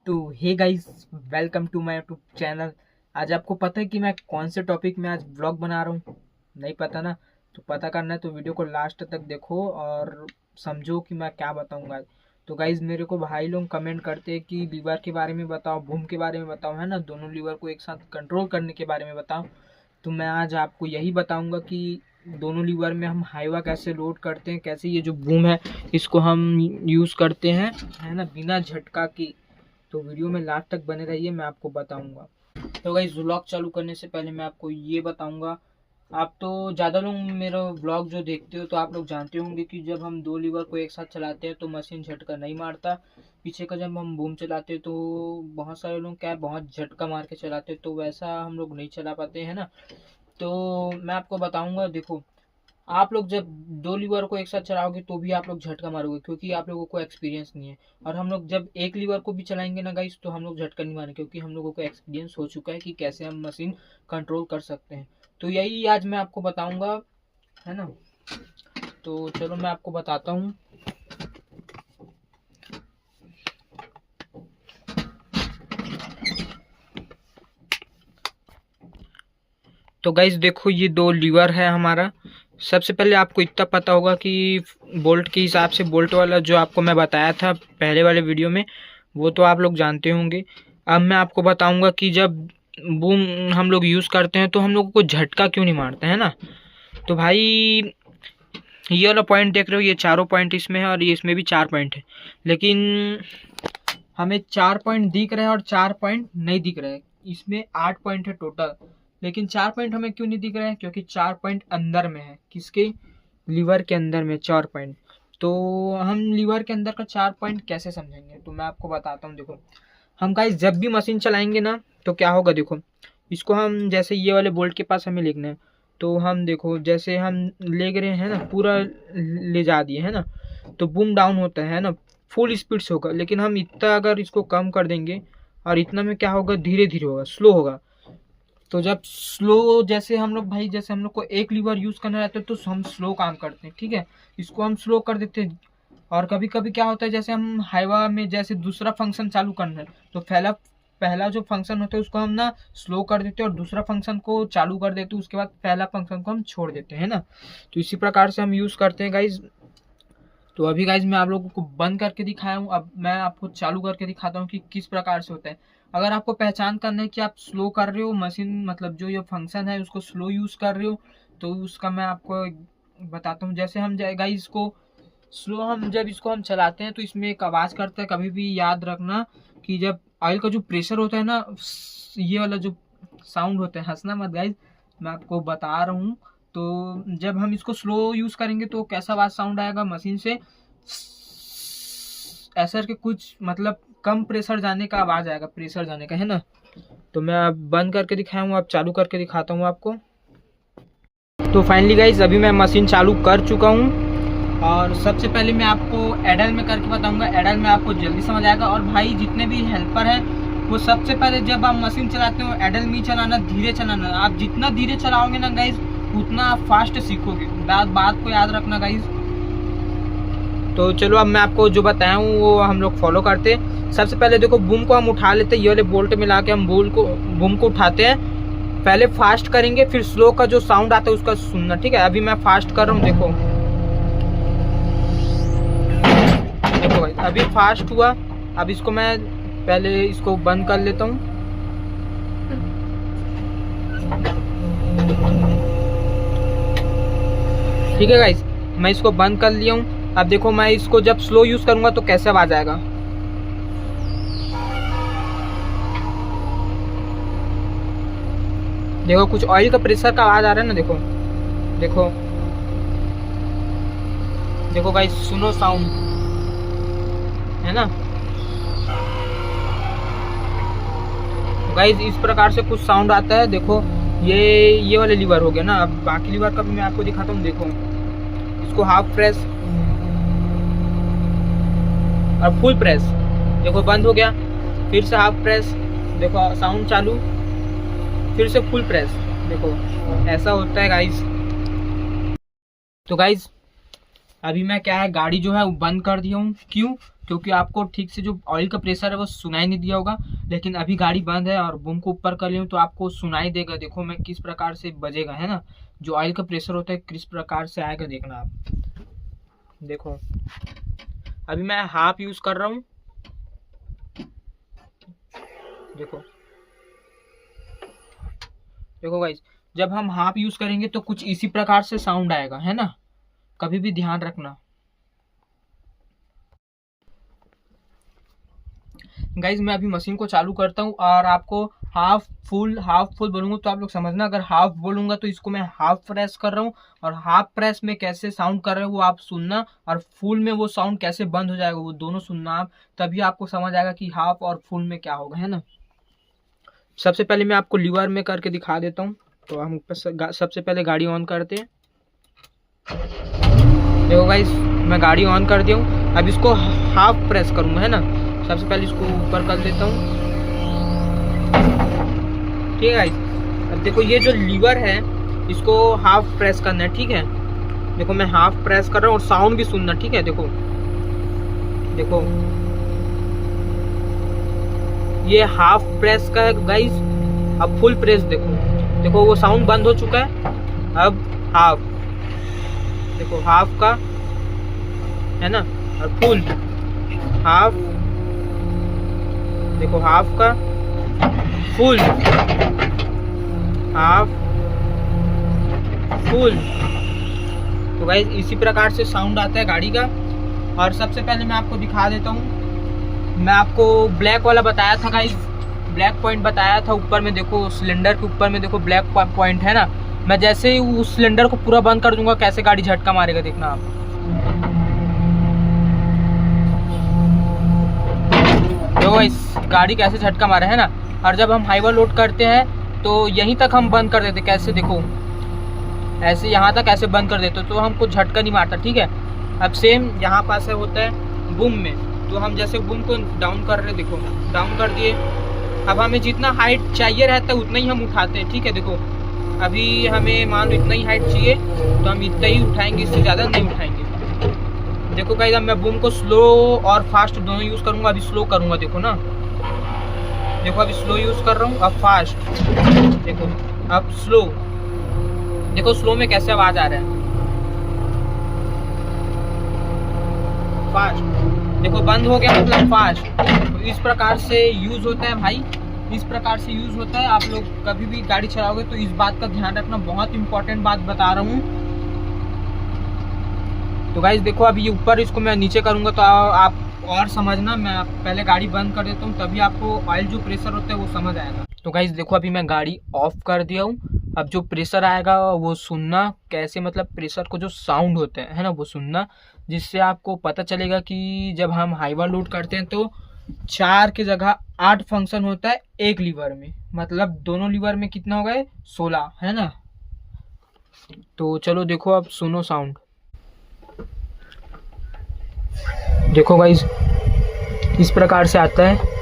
तो hey guys, welcome to my YouTube channel. आज आपको पता है कि मैं कौन से टॉपिक में आज व्लॉग बना रहा हूँ? नहीं पता ना? तो पता करना है तो वीडियो को लास्ट तक देखो और समझो कि मैं क्या बताऊँगा। तो गाइस, मेरे को भाई लोग कमेंट करते हैं कि लीवर के बारे में बताओ, बूम के बारे में बताओ, है ना, दोनों लीवर को एक साथ कंट्रोल करने के बारे में बताओ। तो मैं आज आपको यही बताऊँगा कि दोनों लीवर में हम हाइवा कैसे लोड करते हैं, कैसे ये जो बूम है इसको हम यूज़ करते हैं, है ना, बिना झटका की। तो वीडियो में लास्ट तक बने रहिए, मैं आपको बताऊंगा। तो गाइस, व्लॉग चालू करने से पहले मैं आपको ये बताऊंगा। आप तो ज़्यादा लोग मेरा व्लॉग जो देखते हो तो आप लोग जानते होंगे कि जब हम दो लीवर को एक साथ चलाते हैं तो मशीन झटका नहीं मारता। पीछे का जब हम बूम चलाते हैं तो बहुत सारे लोग क्या है, बहुत झटका मार के चलाते हैं, तो वैसा हम लोग नहीं चला पाते हैं ना। तो मैं आपको बताऊंगा। देखो, आप लोग जब दो लीवर को एक साथ चलाओगे तो भी आप लोग झटका मारोगे, क्योंकि आप लोगों को एक्सपीरियंस नहीं है। और हम लोग जब एक लीवर को भी चलाएंगे ना गाइस, तो हम लोग झटका नहीं मारेंगे, क्योंकि हम लोगों को एक्सपीरियंस हो चुका है कि कैसे हम मशीन कंट्रोल कर सकते हैं। तो यही आज मैं आपको बताऊंगा, है ना। तो चलो मैं आपको बताता हूँ। तो गाइस देखो, ये दो लीवर है हमारा। सबसे पहले आपको इतना पता होगा कि बोल्ट के हिसाब से, बोल्ट वाला जो आपको मैं बताया था पहले वाले वीडियो में, वो तो आप लोग जानते होंगे। अब मैं आपको बताऊंगा कि जब बूम हम लोग यूज़ करते हैं तो हम लोगों को झटका क्यों नहीं मारते, है ना। तो भाई, ये वाला पॉइंट देख रहे हो, ये चारों पॉइंट इसमें है और ये इसमें भी 4 पॉइंट है, लेकिन हमें 4 पॉइंट दिख रहे हैं और 4 पॉइंट नहीं दिख रहे हैं। इसमें 8 पॉइंट है टोटल, लेकिन 4 पॉइंट हमें क्यों नहीं दिख रहे हैं? क्योंकि 4 पॉइंट अंदर में है। किसके? लीवर के अंदर में 4 पॉइंट। तो हम लीवर के अंदर का 4 पॉइंट कैसे समझेंगे? तो मैं आपको बताता हूँ। देखो, हम गाइस जब भी मशीन चलाएंगे ना तो क्या होगा, देखो, इसको हम जैसे ये वाले बोल्ट के पास हमें लेना है, तो हम देखो जैसे हम ले गए हैं ना, पूरा ले जा दिए है ना, तो बूम डाउन होता है ना, फुल स्पीड से होगा। लेकिन हम इतना अगर इसको कम कर देंगे और इतना में क्या होगा, धीरे धीरे होगा, स्लो होगा। तो जब स्लो, जैसे हम लोग भाई, जैसे हम लोग को एक लीवर यूज करना रहता है तो हम स्लो काम करते हैं, ठीक है, इसको हम स्लो कर देते हैं। और कभी कभी क्या होता है, जैसे हम हाइवा में जैसे दूसरा फंक्शन चालू करना है तो पहला पहला जो फंक्शन होता है उसको हम ना स्लो कर देते हैं और दूसरा फंक्शन को चालू कर देते हैं, उसके बाद पहला फंक्शन को हम छोड़ देते हैं ना। तो इसी प्रकार से हम यूज करते हैं गाइज। तो अभी गाइज मैं आप लोगों को बंद करके दिखाया हूँ, अब मैं आपको चालू करके दिखाता हूँ कि किस प्रकार से होता है। अगर आपको पहचान करना है कि आप स्लो कर रहे हो मशीन, मतलब जो ये फंक्शन है उसको स्लो यूज कर रहे हो, तो उसका मैं आपको बताता हूँ। जैसे हम गाइज इसको स्लो, हम जब इसको हम चलाते हैं तो इसमें एक आवाज़ करता है। कभी भी याद रखना कि जब ऑयल का जो प्रेशर होता है ना, ये वाला जो साउंड होता है, हंसना मत गाइज, मैं आपको बता रहा हूँ। तो जब हम इसको स्लो यूज करेंगे तो कैसा आवाज साउंड आएगा मशीन से, ऐसा के कुछ मतलब कम प्रेशर जाने का आवाज आएगा, प्रेशर जाने का, है ना। तो मैं अब बंद करके दिखाया हूँ, अब चालू करके दिखाता हूँ आपको। तो फाइनली गाइज, अभी मैं मशीन चालू कर चुका हूँ और सबसे पहले मैं आपको एडल में करके बताऊंगा। एडल में आपको जल्दी समझ आएगा। और भाई जितने भी हेल्पर हैं वो सबसे पहले जब आप मशीन चलाते हो एडल में चलाना, धीरे चलाना। आप जितना धीरे चलाओगे ना गाइज, उतना आप फास्ट सीखोगे। बात को याद रखना गाइज। तो चलो, अब मैं आपको जो बताया हूँ वो हम लोग फॉलो करते हैं। सबसे पहले देखो, बूम को हम उठा लेते हैं, ये वाले बोल्ट मिला के हम बूम को उठाते हैं। पहले फास्ट करेंगे, फिर स्लो का जो साउंड आता है उसका सुनना, ठीक है। अभी मैं फास्ट कर रहा हूँ, देखो देखो भाई, अभी फास्ट हुआ। अब इसको मैं पहले इसको बंद कर लेता हूँ। ठीक है गाइस, मैं इसको बंद कर लिया हूँ। अब देखो, मैं इसको जब स्लो यूज करूंगा तो कैसे आवाज आएगा। देखो, कुछ ऑयल का प्रेशर का आवाज आ रहा है ना, देखो देखो देखो गाइस, सुनो साउंड, है ना। गाइस, इस प्रकार से कुछ साउंड आता है। देखो, ये वाले लीवर हो गया ना। अब बाकी लीवर का भी मैं आपको दिखाता हूँ। देखो, इसको हाफ प्रेस और फुल प्रेस, देखो बंद हो गया, फिर से हाफ प्रेस, देखो साउंड चालू, फिर से फुल प्रेस, देखो ऐसा होता है गाइस। तो गाइस, अभी मैं क्या है, गाड़ी जो है वो बंद कर दिया हूँ। क्यों? क्योंकि आपको ठीक से जो ऑयल का प्रेशर है वो सुनाई नहीं दिया होगा। लेकिन अभी गाड़ी बंद है और बूम को ऊपर कर लिया तो आपको सुनाई देगा। देखो मैं किस प्रकार से बजेगा, है ना, जो ऑयल का प्रेशर होता है किस प्रकार से आएगा, देखना आप। देखो अभी मैं हाफ यूज कर रहा हूँ, देखो देखो गाइस, जब हम हाफ यूज करेंगे तो कुछ इसी प्रकार से साउंड आएगा, है ना, कभी भी ध्यान रखना। गाइज मैं अभी मशीन को चालू करता हूँ और आपको हाफ फुल बोलूंगा तो आप लोग समझना। अगर हाफ बोलूंगा तो इसको मैं हाफ प्रेस कर रहा हूँ, और हाफ प्रेस में कैसे साउंड कर रहे हो वो आप सुनना, और फुल में वो साउंड कैसे बंद हो जाएगा वो दोनों सुनना आप, तभी आपको समझ आएगा कि हाफ और फुल में क्या होगा, है ना। सबसे पहले मैं आपको लीवर में करके दिखा देता हूँ। तो हम सबसे पहले गाड़ी ऑन करते हैं। देखो गाइस मैं गाड़ी ऑन कर दिया हूँ। अब इसको हाफ प्रेस करूँगा, है ना। सबसे पहले इसको ऊपर कर देता हूँ, ठीक है गाइस। अब देखो ये जो लीवर है इसको हाफ प्रेस करना है, ठीक है। देखो मैं हाफ प्रेस कर रहा हूँ और साउंड भी सुनना, ठीक है। देखो देखो ये हाफ प्रेस का है गाइस। अब फुल प्रेस देखो, देखो वो साउंड बंद हो चुका है। अब हाफ, देखो हाफ का, है ना, और फुल, हाफ, देखो हाफ का, फुल, हाफ, फुल। तो गाइस इसी प्रकार से साउंड आता है गाड़ी का। और सबसे पहले मैं आपको दिखा देता हूँ। मैं आपको ब्लैक वाला बताया था गाइस, ब्लैक पॉइंट बताया था ऊपर में। देखो सिलेंडर के ऊपर में देखो ब्लैक पॉइंट है ना। मैं जैसे ही उस सिलेंडर को पूरा बंद कर दूंगा कैसे गाड़ी झटका मारेगा, देखना आप। देखो इस गाड़ी कैसे झटका मारा है ना। और जब हम हाईवा लोड करते हैं तो यहीं तक हम बंद कर देते, कैसे देखो ऐसे यहाँ तक ऐसे बंद कर देते तो हमको झटका नहीं मारता, ठीक है। अब सेम यहाँ पास है होता है बूम में। तो हम जैसे बूम को डाउन कर रहे, देखो डाउन कर दिए। अब हमें जितना हाइट चाहिए रहता है उतना ही हम उठाते हैं, ठीक है। देखो अभी हमें मान लो इतना ही हाइट चाहिए तो हम इतना ही उठाएंगे, इससे ज़्यादा नहीं उठाएंगे। देखो गाइस अब मैं बूम को स्लो और फास्ट दोनों यूज़ करूँगा। अभी स्लो करूँगा, देखो ना, देखो अभी स्लो यूज़ कर रहा हूँ, अब फास्ट, देखो अब स्लो। देखो स्लो में कैसे आवाज़ आ रहा है, फास्ट। देखो बंद हो गया मतलब फास्ट। तो इस प्रकार से यूज होता है भाई, इस प्रकार से यूज होता है। आप लोग कभी भी गाड़ी चलाओगे तो इस बात का ध्यान रखना, बहुत इंपॉर्टेंट बात बता रहा हूँ। तो गाइस देखो अभी ये ऊपर, इसको मैं नीचे करूँगा तो आप और समझना। मैं पहले गाड़ी बंद कर देता हूँ तभी आपको ऑयल जो प्रेशर होता है वो समझ आएगा। तो गाइस देखो अभी मैं गाड़ी ऑफ कर दिया हूँ। अब जो प्रेशर आएगा वो सुनना कैसे, मतलब प्रेशर को जो साउंड होता है ना वो सुनना, जिससे आपको पता चलेगा कि जब हम हाईवा लोड करते हैं तो 4 की जगह 8 फंक्शन होता है एक लीवर में। मतलब दोनों लीवर में कितना हो गए 16, है ना। तो चलो देखो अब सुनो साउंड। देखो गाइस इस प्रकार से आता है।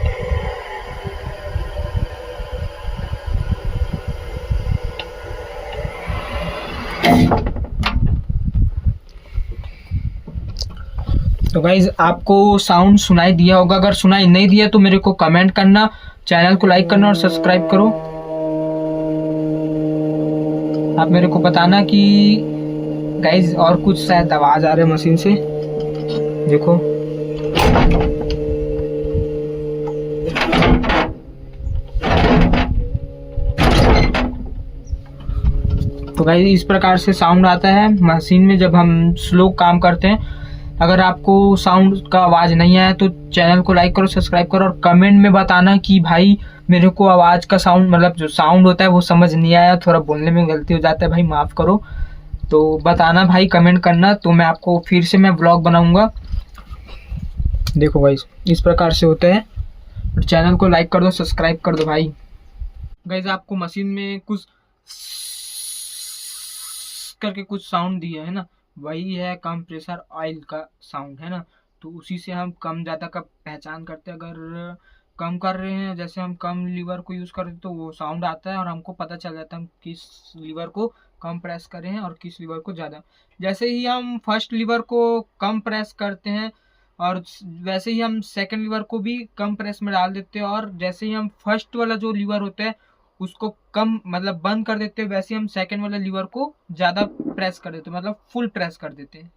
तो गाइज आपको साउंड सुनाई दिया होगा। अगर सुनाई नहीं दिया तो मेरे को कमेंट करना, चैनल को लाइक करना और सब्सक्राइब करो। आप मेरे को बताना कि गाइज और कुछ शायद आवाज आ रहा है मशीन से, देखो। तो गाइज इस प्रकार से साउंड आता है मशीन में जब हम स्लो काम करते हैं। अगर आपको साउंड का आवाज़ नहीं आया तो चैनल को लाइक करो, सब्सक्राइब करो और कमेंट में बताना कि भाई मेरे को आवाज़ का साउंड, मतलब जो साउंड होता है वो समझ नहीं आया, थोड़ा बोलने में गलती हो जाता है भाई, माफ़ करो। तो बताना भाई, कमेंट करना, तो मैं आपको फिर से मैं व्लॉग बनाऊंगा। देखो गाइस इस प्रकार से होता है। और चैनल को लाइक कर दो, सब्सक्राइब कर दो भाई। गाइस आपको मशीन में कुछ करके कुछ साउंड दिया है ना, वही है कम प्रेशर ऑयल का साउंड, है ना। तो उसी से हम कम ज़्यादा का पहचान करते हैं। अगर कम कर रहे हैं, जैसे हम कम लीवर को यूज़ करते तो वो साउंड आता है और हमको पता चल जाता है हम किस लीवर को कम प्रेस करें हैं और किस लीवर को ज़्यादा। जैसे ही हम फर्स्ट लीवर को कम प्रेस करते हैं और वैसे ही हम सेकंड लीवर को भी कम प्रेस में डाल देते हैं, और जैसे ही हम फर्स्ट वाला जो लीवर होता है उसको कम मतलब बंद कर देते हैं, वैसे ही हम सेकंड वाला लीवर को ज़्यादा प्रेस कर देते हैं, मतलब फुल प्रेस कर देते हैं।